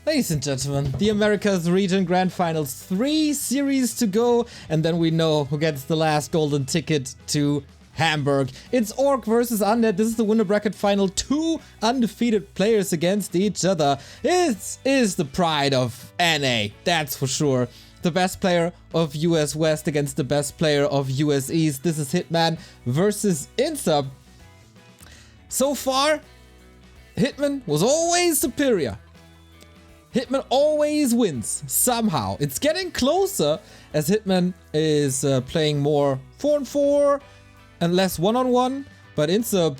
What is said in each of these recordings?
Ladies and gentlemen, the Americas Region Grand Finals, 3 series to go, and then we know who gets the last golden ticket to Hamburg. It's ORC versus Undead. This is the Winnerbracket Final. 2 undefeated players against each other. It is the pride of NA, that's for sure. The best player of US West against the best player of US East. This is Hitman versus iNSUP. So far, Hitman was always superior. Hitman always wins, somehow. It's getting closer as Hitman is playing more 4-on-4 and less 1-on-1. But iNSUP,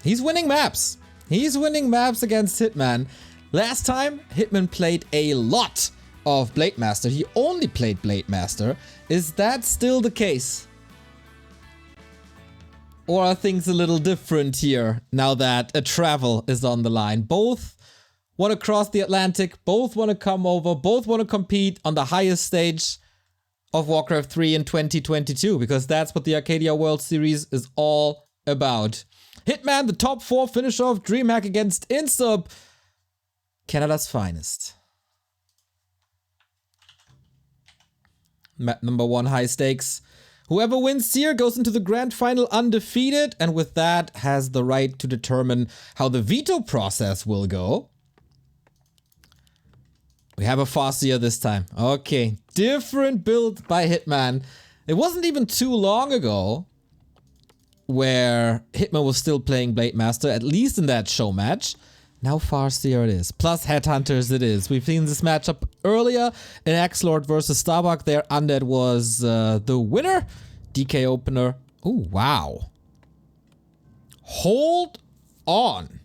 he's winning maps. He's winning maps against Hitman. Last time, Hitman played a lot of Blade Master. He only played Blade Master. Is that still the case? Or are things a little different here now that a travel is on the line? Both want to cross the Atlantic, both want to come over, both want to compete on the highest stage of Warcraft 3 in 2022, because that's what the Arcadia World Series is all about. Hitman, the top 4 finisher of DreamHack against iNSUP, Canada's finest. Map number 1, high stakes. Whoever wins here goes into the grand final undefeated, and with that has the right to determine how the veto process will go. We have a Farseer this time. Okay, different build by Hitman. It wasn't even too long ago where Hitman was still playing Blade Master, at least in that show match. Now Farseer it is. Plus Headhunters it is. We've seen this matchup earlier in X-Lord versus Starbuck. There Undead was the winner. DK opener. Oh, wow. Hold on.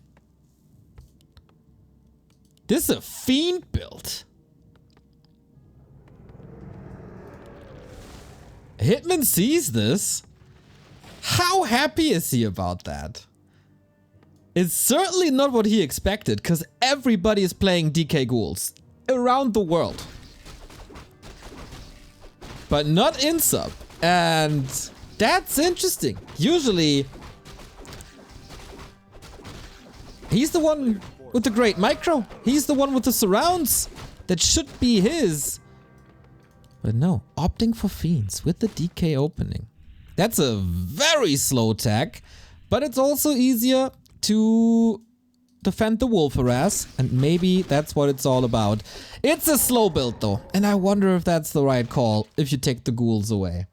This is a Fiend build. Hitman sees this. How happy is he about that? It's certainly not what he expected, because everybody is playing DK Ghouls around the world. But not iNSUP. And that's interesting. Usually, he's the one with the great micro. He's the one with the surrounds. That should be his. But no, opting for Fiends with the DK opening. That's a very slow tech, but it's also easier to defend the wolf harass, and maybe that's what it's all about. It's a slow build though, and I wonder if that's the right call if you take the ghouls away.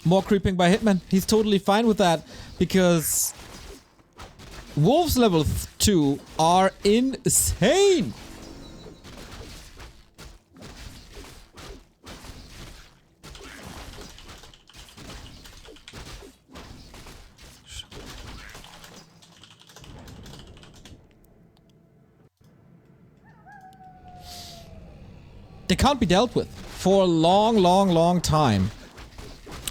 More creeping by Hitman. He's totally fine with that because wolves level 2 are insane. They can't be dealt with for a long time.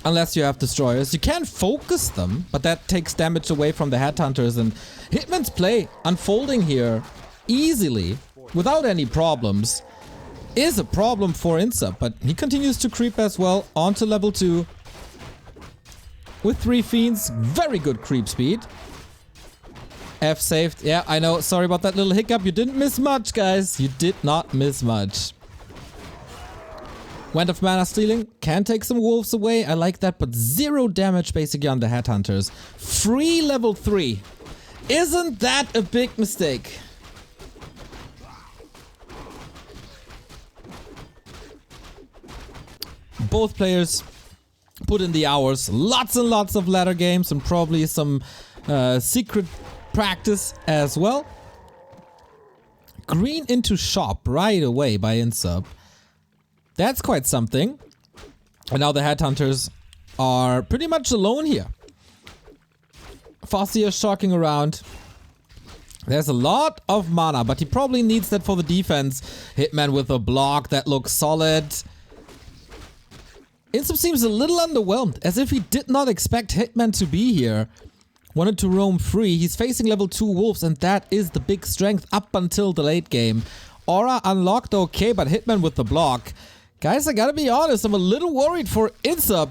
Unless you have destroyers. You can focus them, but that takes damage away from the headhunters, and Hitman's play unfolding here easily, without any problems, is a problem for iNSUP, but he continues to creep as well onto level 2. With 3 Fiends, very good creep speed. F saved. Yeah, I know, sorry about that little hiccup. You didn't miss much, guys. You did not miss much. Went of mana stealing, can take some wolves away, I like that, but 0 damage basically on the headhunters. Free level 3. Isn't that a big mistake? Both players put in the hours, lots and lots of ladder games and probably some secret practice as well. Green into shop right away by iNSUP. That's quite something. And now the headhunters are pretty much alone here. Farseer is shocking around. There's a lot of mana, but he probably needs that for the defense. Hitman with a block that looks solid. iNSUP seems a little underwhelmed, as if he did not expect Hitman to be here. Wanted to roam free. He's facing level 2 wolves, and that is the big strength up until the late game. Aura unlocked, okay, but Hitman with the block. Guys, I gotta be honest, I'm a little worried for iNSUP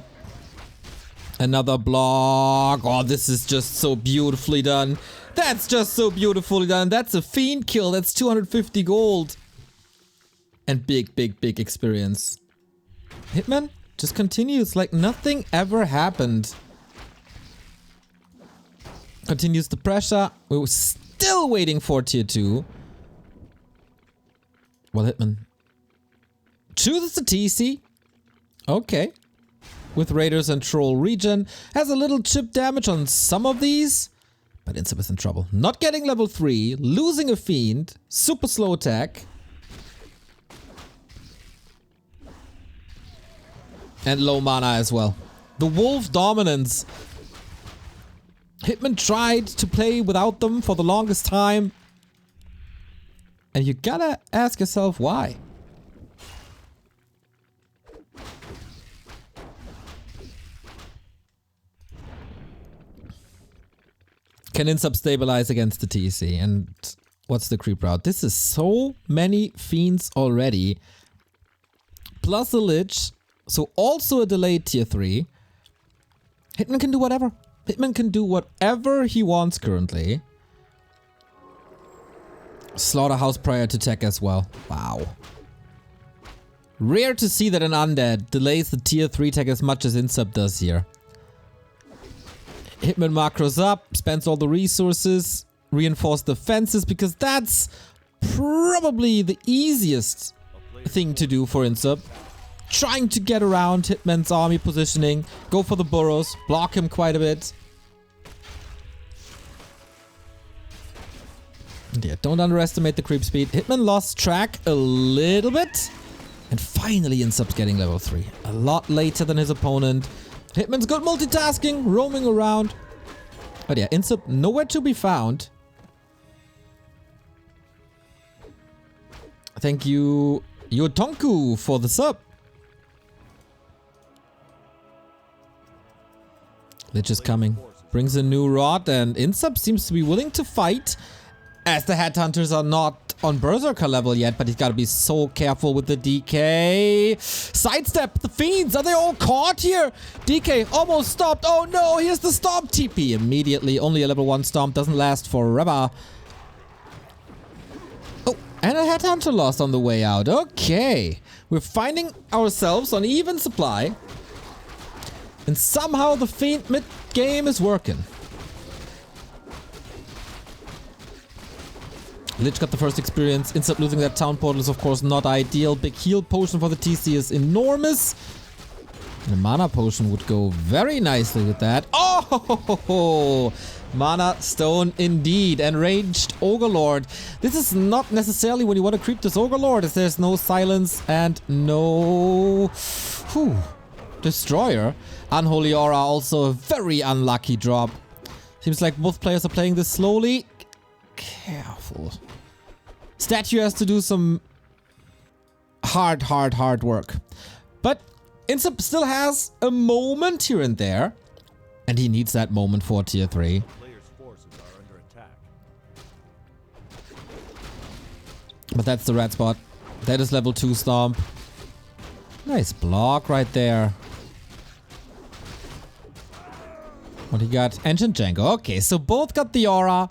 Another block. Oh, this is just so beautifully done. That's just so beautifully done. That's a fiend kill. That's 250 gold. And big, big, big experience. Hitman just continues like nothing ever happened. Continues the pressure. We were still waiting for tier 2. Well, Hitman chooses the TC. Okay. With Raiders and Troll region. Has a little chip damage on some of these. But iNSUP is in trouble. Not getting level 3. Losing a Fiend. Super slow attack. And low mana as well. The Wolf dominance. Hitman tried to play without them for the longest time. And you gotta ask yourself why. Can iNSUP stabilize against the TC? And what's the creep route? This is so many fiends already. Plus a Lich. So also a delayed tier 3. Hitman can do whatever. Hitman can do whatever he wants currently. Slaughterhouse prior to tech as well. Wow. Rare to see that an undead delays the tier 3 tech as much as iNSUP does here. Hitman macros up, spends all the resources, reinforce defenses, because that's probably the easiest thing to do for iNSUP. Trying to get around Hitman's army positioning, go for the burrows, block him quite a bit. And yeah, don't underestimate the creep speed. Hitman lost track a little bit. And finally iNSUP's getting level 3. A lot later than his opponent. Hitman's good multitasking, roaming around. But yeah, iNSUP nowhere to be found. Thank you, Yotonku, for the sub. Lich is coming. Brings a new rod, and iNSUP seems to be willing to fight. As the Headhunters are not on Berserker level yet, but he's got to be so careful with the DK. Sidestep the Fiends. Are they all caught here? DK almost stopped. Oh no, here's the Stomp TP. Immediately, only a level 1 Stomp. Doesn't last forever. Oh, and a Headhunter lost on the way out. Okay. We're finding ourselves on even supply. And somehow the Fiend mid-game is working. Lich got the first experience. iNSUP losing that town portal is of course not ideal. Big heal potion for the TC is enormous. And a mana potion would go very nicely with that. Oh! Mana stone indeed. And ranged Ogre Lord. This is not necessarily when you want to creep this Ogre Lord, as there's no silence and no Destroyer. Unholy Aura also a very unlucky drop. Seems like both players are playing this slowly. Careful. Statue has to do some hard work. But iNSUP still has a moment here and there. And he needs that moment for tier 3. But that's the red spot. That is level 2 Stomp. Nice block right there. What he got? Ancient Django. Okay, so both got the aura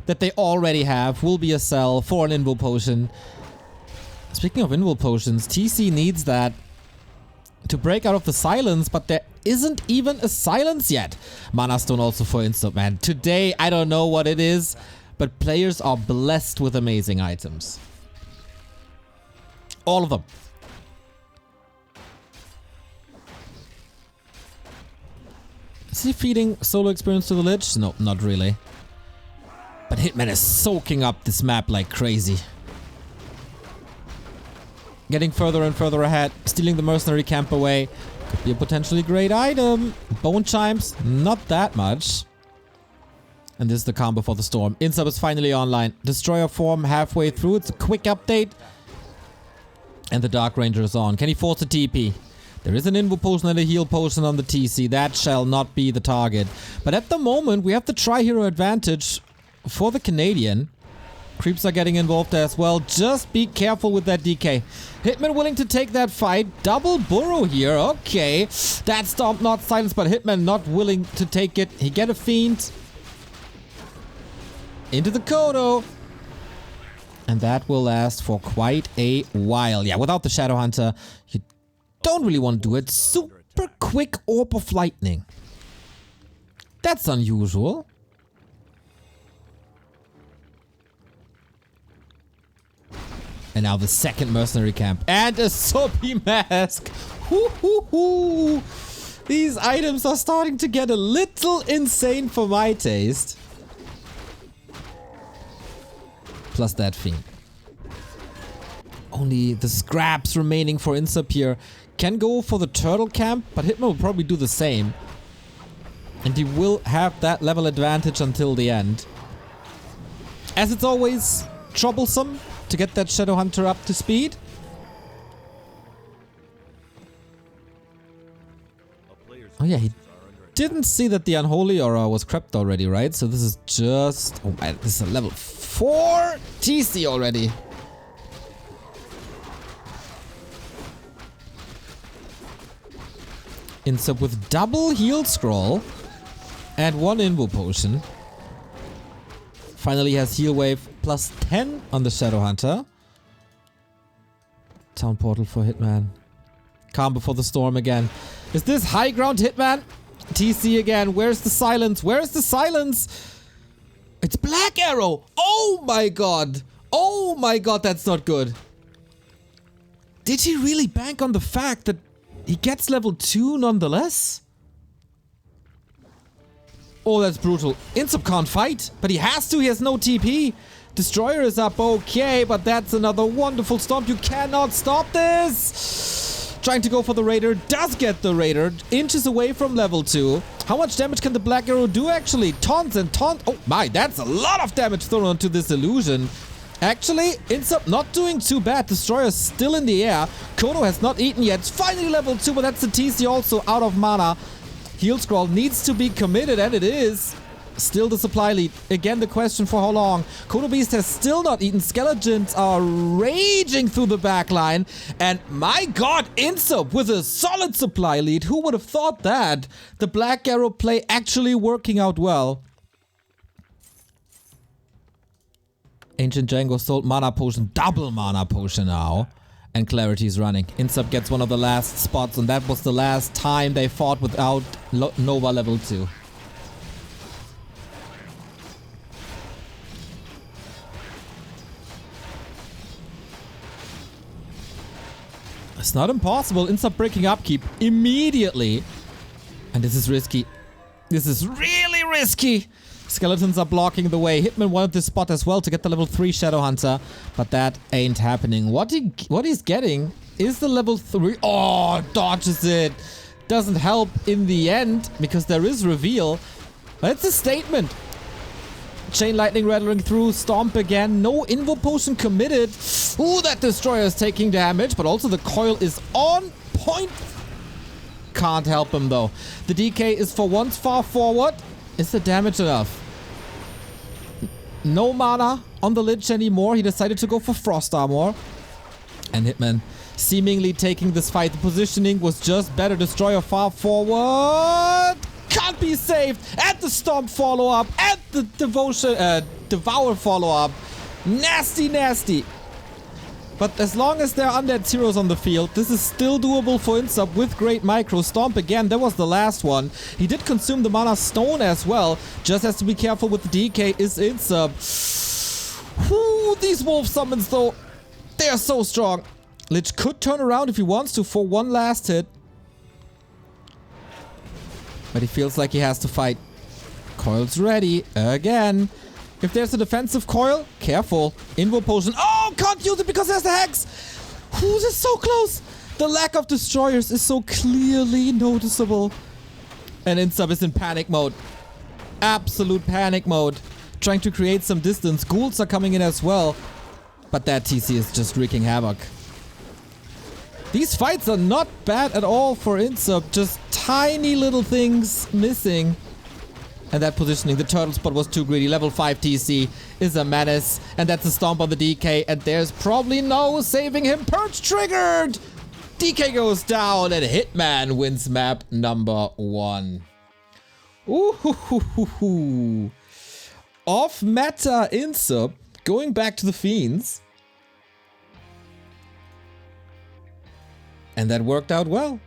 that they already have. Will be a sell for an Invul Potion. Speaking of Invul Potions, TC needs that to break out of the silence, but there isn't even a silence yet. Mana Stone also for iNSUP, man. Today, I don't know what it is, but players are blessed with amazing items. All of them. Is he feeding solo experience to the Lich? No, not really. But Hitman is soaking up this map like crazy. Getting further and further ahead. Stealing the mercenary camp away. Could be a potentially great item. Bone Chimes, not that much. And this is the combo for the Storm. iNSUP is finally online. Destroyer form halfway through. It's a quick update. And the Dark Ranger is on. Can he force a TP? There is an Invul Potion and a Heal Potion on the TC. That shall not be the target. But at the moment, we have the Tri-Hero advantage for the Canadian. Creeps are getting involved as well. Just be careful with that DK. Hitman willing to take that fight. Double burrow here. Okay. That Stomp not silenced, but Hitman not willing to take it. He get a Fiend. Into the Kodo. And that will last for quite a while. Yeah, without the Shadow Hunter, you don't really want to do it. Super quick Orb of Lightning. That's unusual. And now the second mercenary camp. And a Soapy Mask. Hoo hoo hoo. These items are starting to get a little insane for my taste. Plus that Fiend. Only the scraps remaining for INSUP here. Can go for the turtle camp, but Hitman will probably do the same. And he will have that level advantage until the end. As it's always troublesome to get that Shadow Hunter up to speed. Oh yeah, he didn't see that the Unholy Aura was crept already, right? So this is just... Oh man, this is a level 4 TC already. INSUP with double heal scroll and 1 Invo Potion. Finally has heal wave plus 10 on the Shadow Hunter. Town portal for Hitman. Calm before the storm again. Is this high ground Hitman? TC again. Where's the silence? Where's the silence? It's Black Arrow. Oh my god. Oh my god, that's not good. Did he really bank on the fact that he gets level 2 nonetheless? Oh, that's brutal. INSUP can't fight, but he has to. He has no TP. Destroyer is up, okay, but that's another wonderful stomp. You cannot stop this. Trying to go for the Raider. Does get the Raider. Inches away from level 2. How much damage can the Black Arrow do, actually? Taunts and taunt. Oh my, that's a lot of damage thrown onto this illusion. Actually, INSUP not doing too bad. Destroyer still in the air. Kodo has not eaten yet. It's finally level 2, but that's the TC also out of mana. Heal scroll needs to be committed, and it is. Still the supply lead. Again, the question for how long. Kodo Beast has still not eaten. Skeletons are raging through the backline. And my god, INSUP with a solid supply lead. Who would have thought that? The Black Arrow play actually working out well. Ancient Django sold mana potion. Double mana potion now. And Clarity is running. INSUP gets one of the last spots, and that was the last time they fought without Nova level 2. It's not impossible. INSUP breaking upkeep immediately. And this is risky. This is really risky. Skeletons are blocking the way. Hitman wanted this spot as well to get the level 3 Shadow Hunter, but that ain't happening. What he's getting is the level 3. Oh, dodges it. Doesn't help in the end because there is reveal. But it's a statement. Chain Lightning rattling through. Stomp again. No Invo Potion committed. Ooh, that Destroyer is taking damage, but also the coil is on point. Can't help him though. The DK is for once far forward. Is the damage enough? No mana on the Lich anymore. He decided to go for Frost Armor. And Hitman seemingly taking this fight. The positioning was just better. Destroyer far forward. Can't be saved. And the Stomp follow-up. And the Devour follow-up. Nasty, nasty. But as long as there are undead heroes on the field, this is still doable for INSUP with great micro. Stomp again, that was the last one. He did consume the mana stone as well. Just has to be careful with the DK is INSUP. Whew, these wolf summons though, they are so strong. Lich could turn around if he wants to for one last hit. But he feels like he has to fight. Coil's ready again. If there's a defensive coil, careful. Invo Potion. Oh, can't use it because there's the Hex. Ooh, this is so close. The lack of destroyers is so clearly noticeable. And INSUP is in panic mode. Absolute panic mode. Trying to create some distance. Ghouls are coming in as well. But that TC is just wreaking havoc. These fights are not bad at all for INSUP. Just tiny little things missing. And that positioning, the turtle spot was too greedy. Level 5 TC is a menace. And that's a stomp on the DK. And there's probably no saving him. Perch triggered! DK goes down and Hitman wins map number 1. Ooh, hoo, hoo, hoo, hoo. Off meta INSUP, going back to the Fiends. And that worked out well.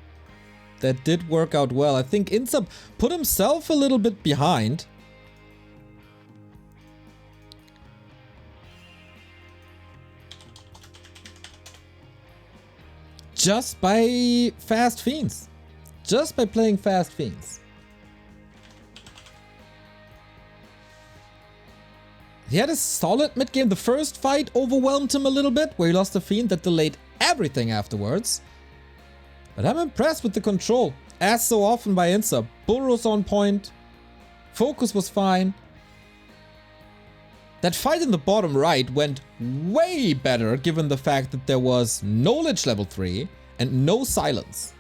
That did work out well. I think INSUP put himself a little bit behind. Just by fast Fiends. Just by playing fast Fiends. He had a solid mid game. The first fight overwhelmed him a little bit, where he lost a Fiend that delayed everything afterwards. But I'm impressed with the control, as so often by INSUP. Bullrose on point. Focus was fine. That fight in the bottom right went way better, given the fact that there was no Lich level 3 and no silence.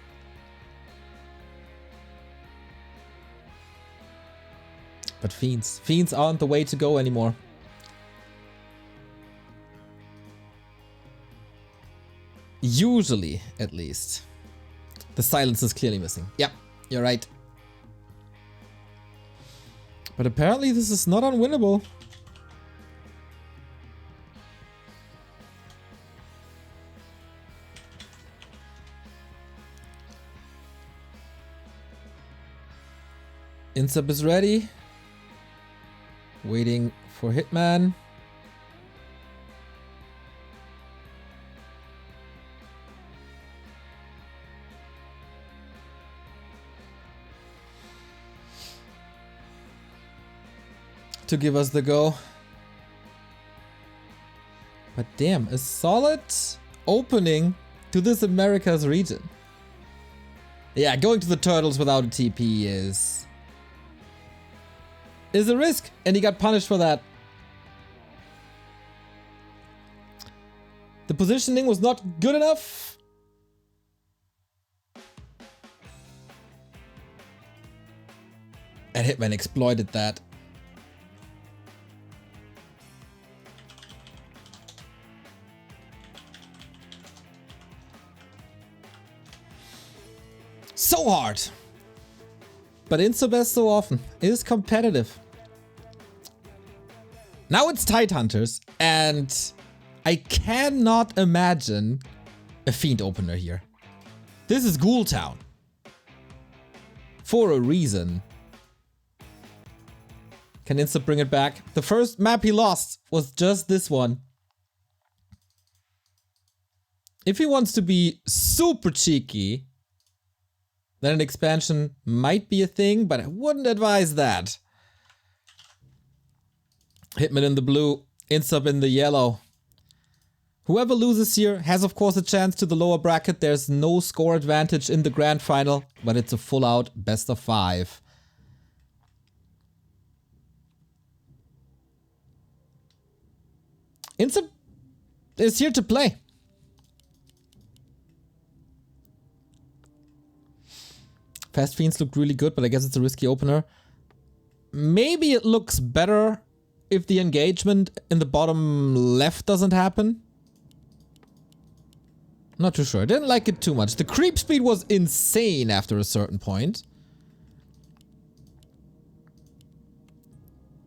But Fiends aren't the way to go anymore. Usually, at least. The silence is clearly missing. Yep, you're right. But apparently this is not unwinnable. INSUP is ready. Waiting for Hitman. To give us the go. But damn, a solid opening to this Americas region. Yeah, going to the turtles without a TP is a risk, and he got punished for that. The positioning was not good enough. And Hitman exploited that. So hard. But INSUP, as so often, is competitive. Now it's Tidehunters, and I cannot imagine a Fiend opener here. This is Ghoul Town. For a reason. Can INSUP bring it back? The first map he lost was just this one. If he wants to be super cheeky, then an expansion might be a thing, but I wouldn't advise that. Hitman in the blue, INSUP in the yellow. Whoever loses here has of course a chance to the lower bracket. There's no score advantage in the grand final, but it's a full out best of 5. INSUP is here to play. Fast Fiends look really good, but I guess it's a risky opener. Maybe it looks better if the engagement in the bottom left doesn't happen. Not too sure. I didn't like it too much. The creep speed was insane after a certain point.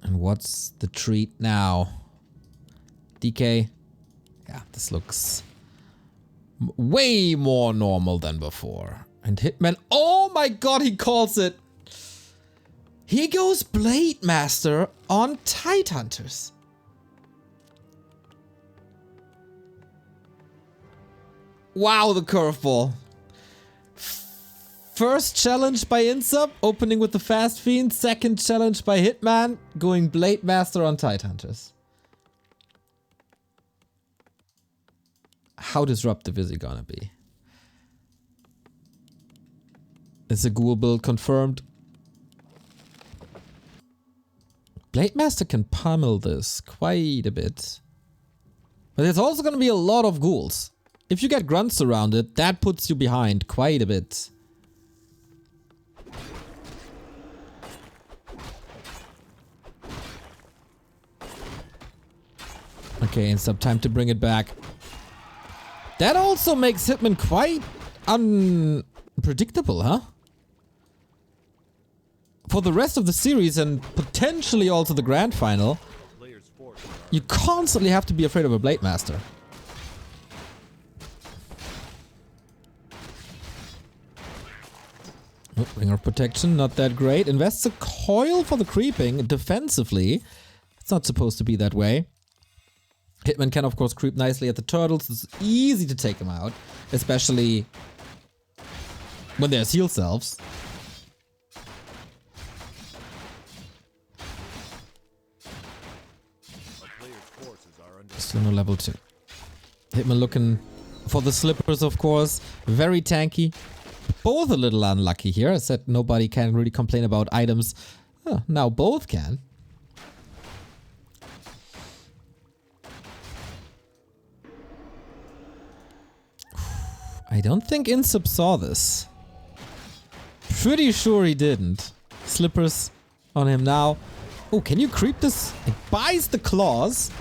And what's the treat now? DK. Yeah, this looks way more normal than before. And Hitman, oh my god, he calls it. He goes Blade Master on Tidehunters. Wow, the curveball. First challenge by INSUP, opening with the Fast Fiend. Second challenge by Hitman, going Blade Master on Tidehunters. How disruptive is he gonna be? It's a ghoul build confirmed. Blade Master can pummel this quite a bit. But there's also going to be a lot of ghouls. If you get grunts around it, that puts you behind quite a bit. Okay, INSUP, time to bring it back. That also makes Hitman quite unpredictable, huh? For the rest of the series and potentially also the grand final, you constantly have to be afraid of a Blade Master. Oh, Ring of Protection, not that great. Invests a coil for the creeping defensively. It's not supposed to be that way. Hitman can of course creep nicely at the turtles. It's easy to take them out, especially when there's heal selves. Still no level 2. Hitman looking for the slippers, of course. Very tanky. Both a little unlucky here. I said nobody can really complain about items. Oh, now both can. I don't think INSUP saw this. Pretty sure he didn't. Slippers on him now. Oh, can you creep this? He buys the claws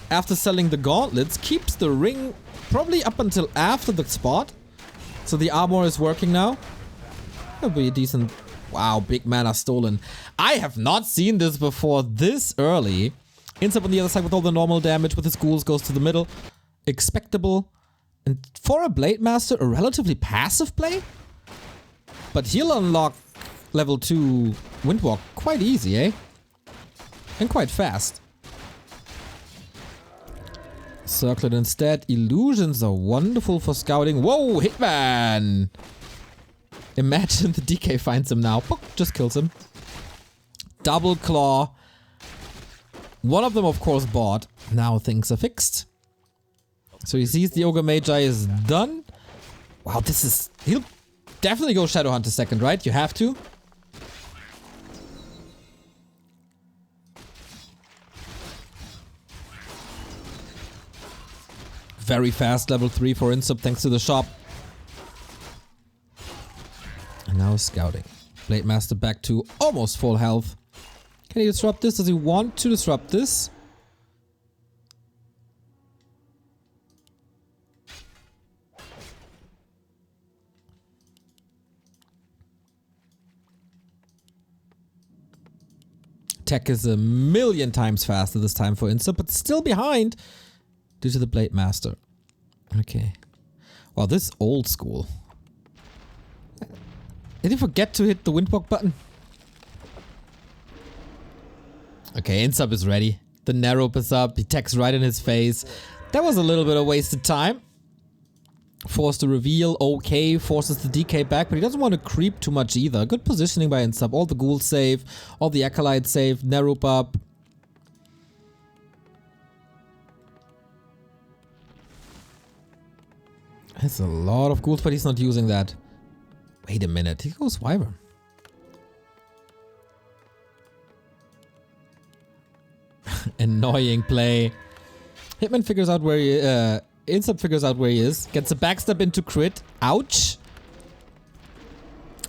after selling the gauntlets, keeps the ring probably up until after the spot. So the armor is working now. That'll be a decent... Wow, big mana stolen. I have not seen this before this early. INSUP on the other side with all the normal damage with his ghouls goes to the middle. Expectable. And for a Blade Master, a relatively passive play. But he'll unlock level 2 Windwalk quite easy, eh? And quite fast. Circlet instead. Illusions are wonderful for scouting. Whoa, Hitman! Imagine the DK finds him now. Book, just kills him. Double claw. One of them, of course, bought. Now things are fixed. So he sees the Ogre Magi is done. Wow, this is... He'll definitely go Shadowhunter second, right? You have to. Very fast level 3 for INSUP thanks to the shop. And now scouting. Blade Master back to almost full health. Can he disrupt this? Does he want to disrupt this? Tech is a million times faster this time for INSUP, but still behind due to the Blade Master. Okay. Wow, this old school. Did he forget to hit the Windwalk button? Okay, INSUP is ready. The Narrope is up. He techs right in his face. That was a little bit of wasted time. Forced to reveal, okay, forces the DK back, but he doesn't want to creep too much either. Good positioning by INSUP. All the ghouls safe, all the acolytes safe, Narrope up. That's a lot of ghouls, but he's not using that. Wait a minute, he goes Wyvern. Annoying play. Hitman figures out where he INSUP figures out where he is. Gets a backstep into crit. Ouch.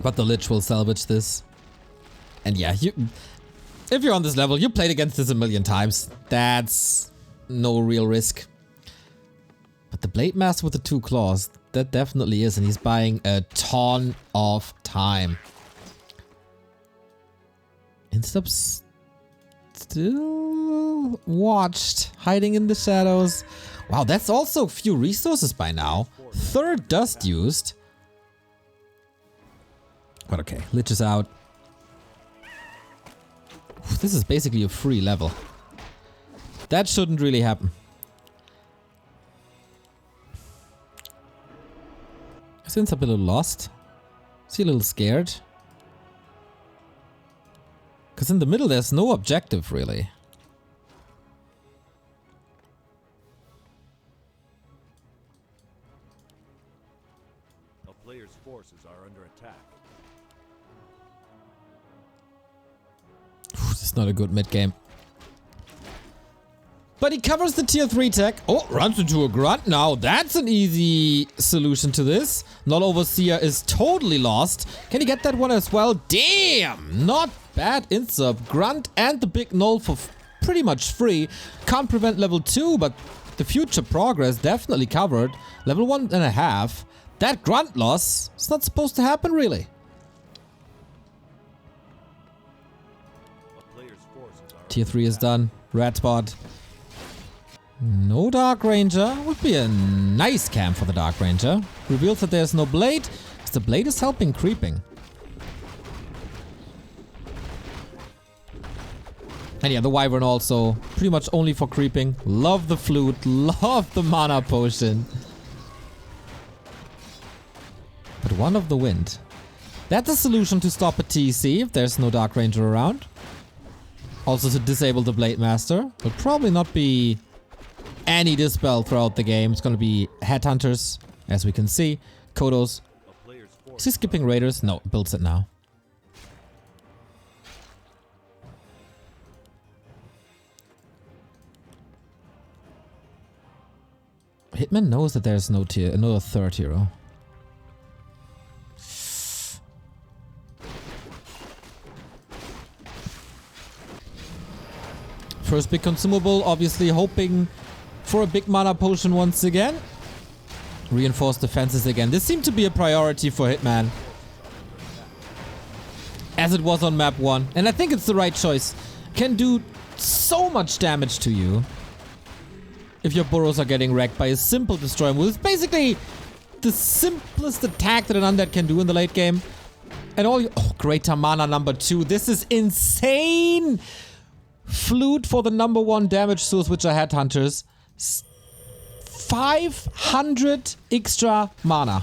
But the Lich will salvage this. And yeah, if you're on this level, you played against this a million times. That's no real risk. But the Blade Master with the 2 claws, that definitely is. And he's buying a ton of time. INSUP's still watched, hiding in the shadows. Wow, that's also few resources by now. 3rd dust used. But okay, Lich is out. This is basically a free level. That shouldn't really happen. Is INSUP a little lost? Is he a little scared? Because in the middle there's no objective really. Player's forces are under attack. This is not a good mid game. But he covers the tier 3 tech. Oh, runs into a grunt. Now that's an easy solution to this. Null Overseer is totally lost. Can he get that one as well? Damn! Not bad INSUP. Grunt and the big null for pretty much free. Can't prevent level 2, but the future progress definitely covered. Level 1.5. That grunt loss is not supposed to happen, really. Tier 3 is done. Red spot. No Dark Ranger. Would be a nice camp for the Dark Ranger. Reveals that there's no blade, because the blade is helping creeping. And yeah, the Wyvern also pretty much only for creeping. Love the flute. Love the mana potion. But one of the wind. That's a solution to stop a TC if there's no Dark Ranger around. Also to disable the Blade Master. Will probably not be any dispel throughout the game. It's going to be Headhunters, as we can see. Kodos. Is he skipping Raiders? No, builds it now. Hitman knows that there's no third hero. First big consumable, obviously hoping for a big mana potion once again. Reinforced defenses again. This seemed to be a priority for Hitman, as it was on map 1. And I think it's the right choice. Can do so much damage to you if your burrows are getting wrecked by a simple destroy move. It's basically the simplest attack that an undead can do in the late game. And all you... Oh, Greater Mana number 2. This is insane! Flute for the number 1 damage source, which are Headhunters. 500 extra mana.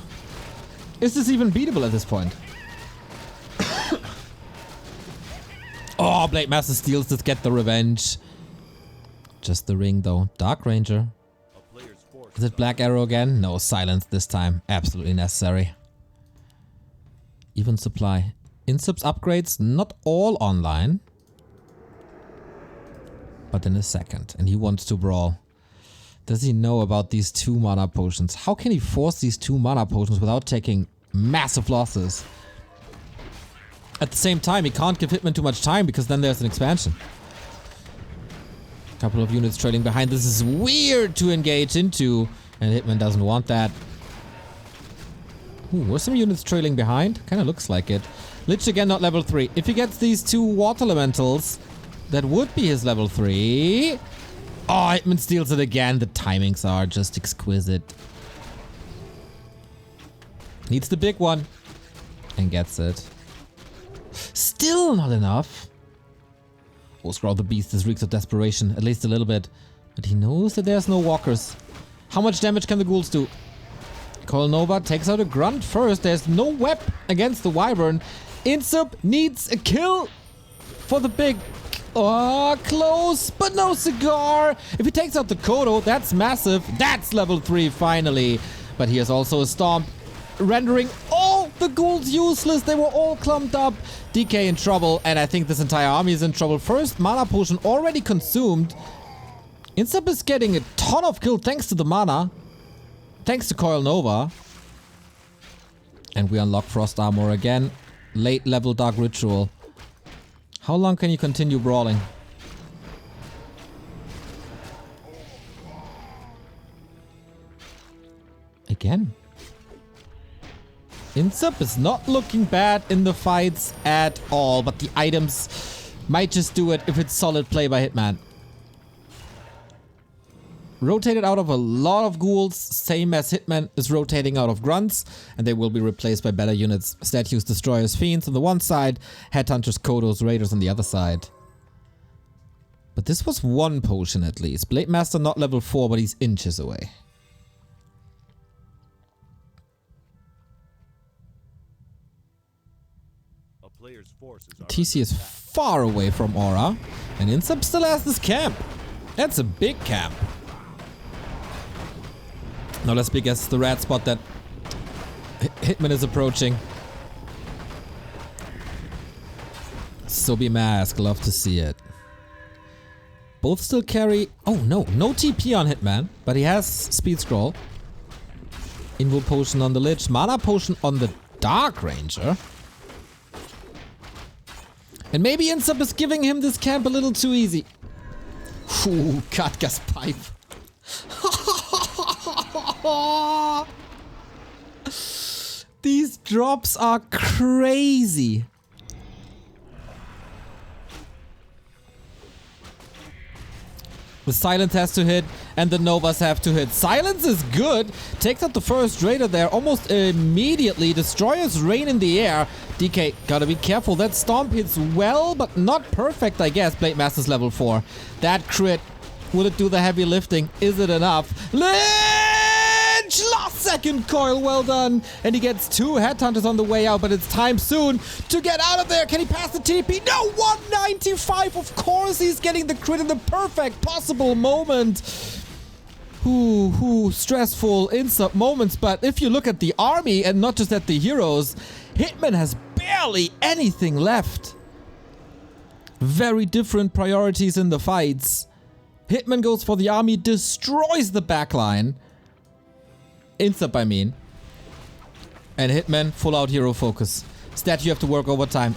Is this even beatable at this point? Oh, Blade Master steals this, get the revenge. Just the ring though. Dark Ranger. Is it Black Arrow again? No, silence this time. Absolutely necessary. Even supply. INSUP's upgrades, not all online. But in a second. And he wants to brawl. Does he know about these 2 mana potions? How can he force these 2 mana potions without taking massive losses? At the same time, he can't give Hitman too much time because then there's an expansion. Couple of units trailing behind. This is weird to engage into, and Hitman doesn't want that. Ooh, were some units trailing behind? Kind of looks like it. Lich again, not level 3. If he gets these 2 water elementals, that would be his level 3. Oh, Hitman steals it again. The timings are just exquisite. Needs the big one. And gets it. Still not enough. Oh, Scroll the Beast. This reeks of desperation. At least a little bit. But he knows that there's no walkers. How much damage can the ghouls do? Coil Nova takes out a grunt first. There's no web against the Wyvern. INSUP needs a kill for the big... Oh, close, but no cigar. If he takes out the Kodo, that's massive. That's level 3 finally. But here's also a Stomp, rendering all the ghouls useless. They were all clumped up. DK in trouble, and I think this entire army is in trouble. First mana potion already consumed. INSUP is getting a ton of kill thanks to the mana. Thanks to Coil Nova. And we unlock Frost Armor again. Late level Dark Ritual. How long can you continue brawling? Again. INSUP is not looking bad in the fights at all, but the items might just do it if it's solid play by Hitman. Rotated out of a lot of ghouls, same as Hitman is rotating out of grunts, and they will be replaced by better units. Statues, Destroyers, Fiends on the one side, Headhunters, Kodos, Raiders on the other side. But this was 1 potion at least. Blade Master not level 4, but he's inches away. TC is far away from Aura, and INSUP still has this camp. That's a big camp. Not as big as the red spot that Hitman is approaching. Sobi Mask, love to see it. Both still carry... Oh no, no TP on Hitman, but he has Speed Scroll. Invo Potion on the Lich, Mana Potion on the Dark Ranger. And maybe INSUP is giving him this camp a little too easy. Ooh, cut gas pipe. These drops are crazy. The Silence has to hit, and the Novas have to hit. Silence is good. Takes out the first Raider there almost immediately. Destroyers rain in the air. DK, gotta be careful. That Stomp hits well, but not perfect, I guess. Blade Master's level 4. That crit, will it do the heavy lifting? Is it enough? Lynch! Last second coil, well done. And he gets 2 Headhunters on the way out, but it's time soon to get out of there. Can he pass the TP? No, 195. Of course he's getting the crit in the perfect possible moment. Stressful INSUP moments, but if you look at the army and not just at the heroes, Hitman has barely anything left. Very different priorities in the fights. Hitman goes for the army, destroys the backline. INSUP, I mean. And Hitman, full out hero focus. Stat, you have to work overtime.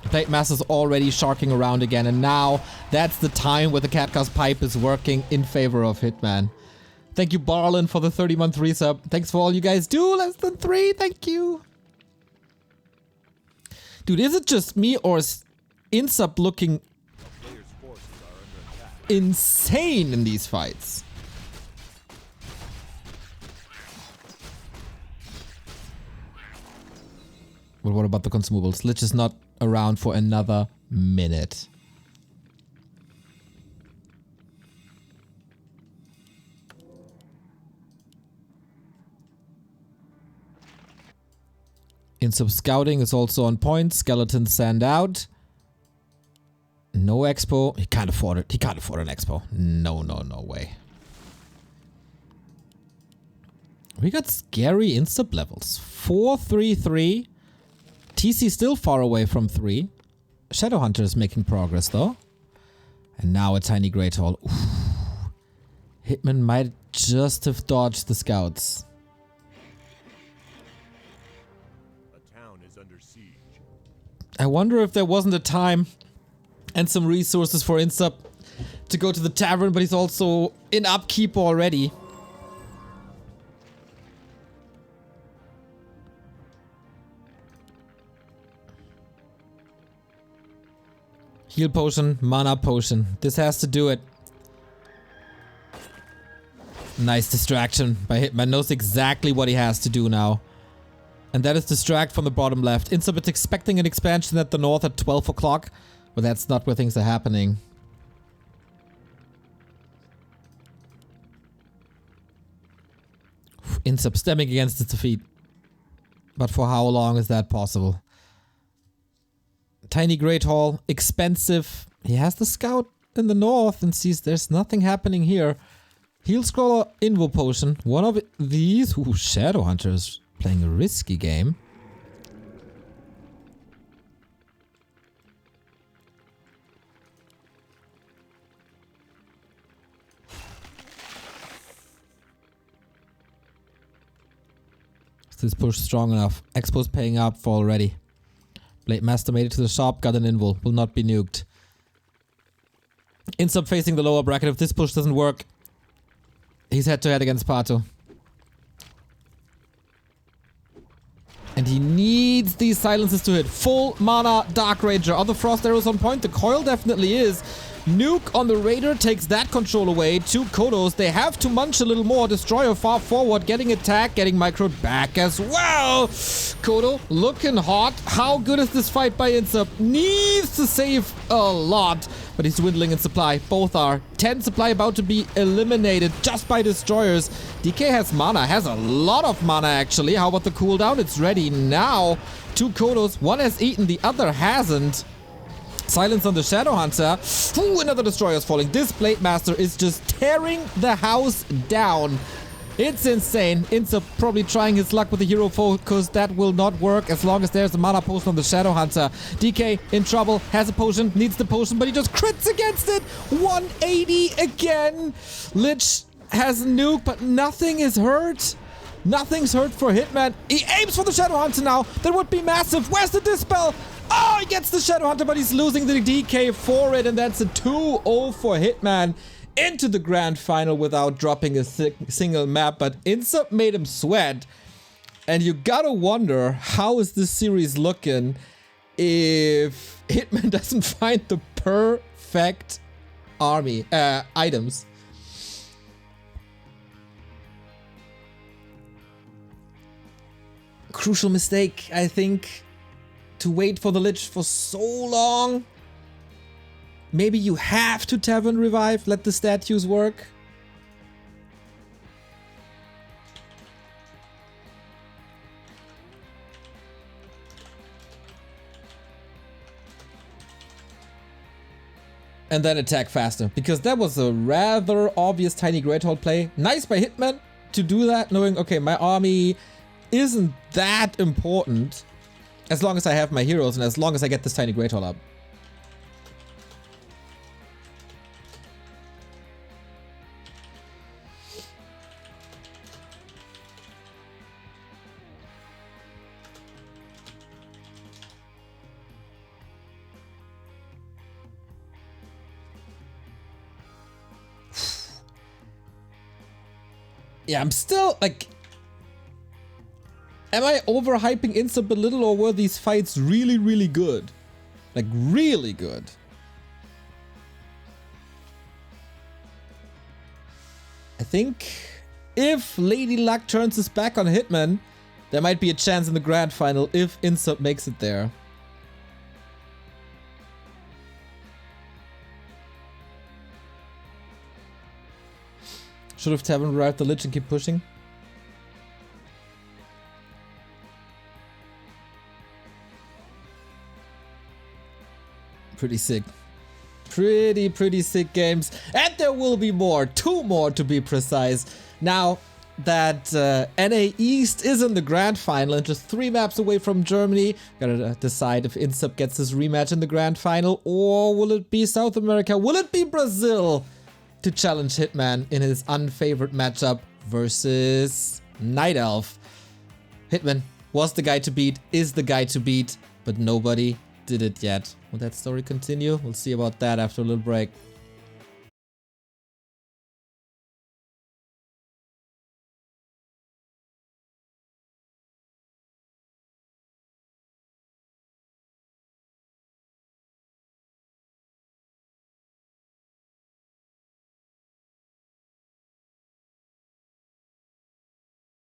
Blade Master's already sharking around again, and now that's the time where the Catcast pipe is working in favor of Hitman. Thank you, Barlin, for the 30-month resub. Thanks for all you guys do. Less than 3, thank you. Dude, is it just me, or is INSUP looking insane in these fights? But what about the consumables? Lich is not around for another minute. INSUP scouting is also on point. Skeletons stand out. No expo. He can't afford it. He can't afford an expo. No way. We got scary INSUP levels. 4, 3, 3. TC still far away from 3. Shadowhunter is making progress though. And now a tiny Great Hall. Oof. Hitman might just have dodged the scouts. A town is under siege. I wonder if there wasn't a time and some resources for INSUP to go to the tavern, but he's also in upkeep already. Heal potion, mana potion. This has to do it. Nice distraction by Hitman. Knows exactly what he has to do now. And that is distract from the bottom left. INSUP is expecting an expansion at the north at 12 o'clock. But that's not where things are happening. INSUP stemming against its defeat. But for how long is that possible? Tiny Great Hall, expensive. He has the scout in the north and sees there's nothing happening here. Heal Scroller, Invo Potion. One of these. Ooh, Shadowhunter is playing a risky game. Is this push strong enough? Expo's paying up for already. Blade Master made it to the shop, got an invul. Will not be nuked. INSUP facing the lower bracket. If this push doesn't work, he's head to head against Pato. And he needs these silences to hit. Full mana Dark Ranger. Are the Frost Arrows on point? The coil definitely is. Nuke on the Raider takes that control away. 2 Kodos. They have to munch a little more. Destroyer far forward. Getting attacked. Getting microed back as well. Kodo looking hot. How good is this fight by INSUP? Needs to save a lot. But he's dwindling in supply. Both are. 10 supply about to be eliminated just by destroyers. DK has mana. Has a lot of mana actually. How about the cooldown? It's ready now. 2 Kodos. One has eaten. The other hasn't. Silence on the Shadowhunter. Ooh, another destroyer is falling. This Blade Master is just tearing the house down. It's insane. INSUP probably trying his luck with the hero focus. That will not work as long as there's a mana potion on the Shadowhunter. DK in trouble. Has a potion. Needs the potion, but he just crits against it. 180 again. Lich has nuke, but nothing is hurt. Nothing's hurt for Hitman. He aims for the Shadowhunter now. That would be massive. Where's the Dispel? Oh! Oh, he gets the Shadowhunter, but he's losing the DK for it, and that's a 2-0 for Hitman into the grand final without dropping a single map, but iNSUP made him sweat. And you gotta wonder, how is this series looking if Hitman doesn't find the perfect army, items. Crucial mistake, I think, to wait for the Lich for so long. Maybe you have to Tavern Revive, let the statues work. And then attack faster, because that was a rather obvious tiny Great Hall play. Nice by Hitman to do that, knowing, okay, my army isn't that important as long as I have my heroes and as long as I get this tiny Great Hall up. Yeah, I'm still, like... Am I overhyping iNSUP a little, or were these fights really, really good? Like, really good. I think if Lady Luck turns his back on Hitman, there might be a chance in the grand final if iNSUP makes it there. Should have Tavern Revived the Lich and keep pushing. Pretty sick. Pretty sick games. And there will be more. 2 more to be precise. Now that NA East is in the grand final and just 3 maps away from Germany, gotta decide if iNSUP gets his rematch in the grand final, or will it be South America? Will it be Brazil to challenge Hitman in his unfavored matchup versus Night Elf? Hitman was the guy to beat, is the guy to beat, but nobody did it yet. Will that story continue? We'll see about that after a little break.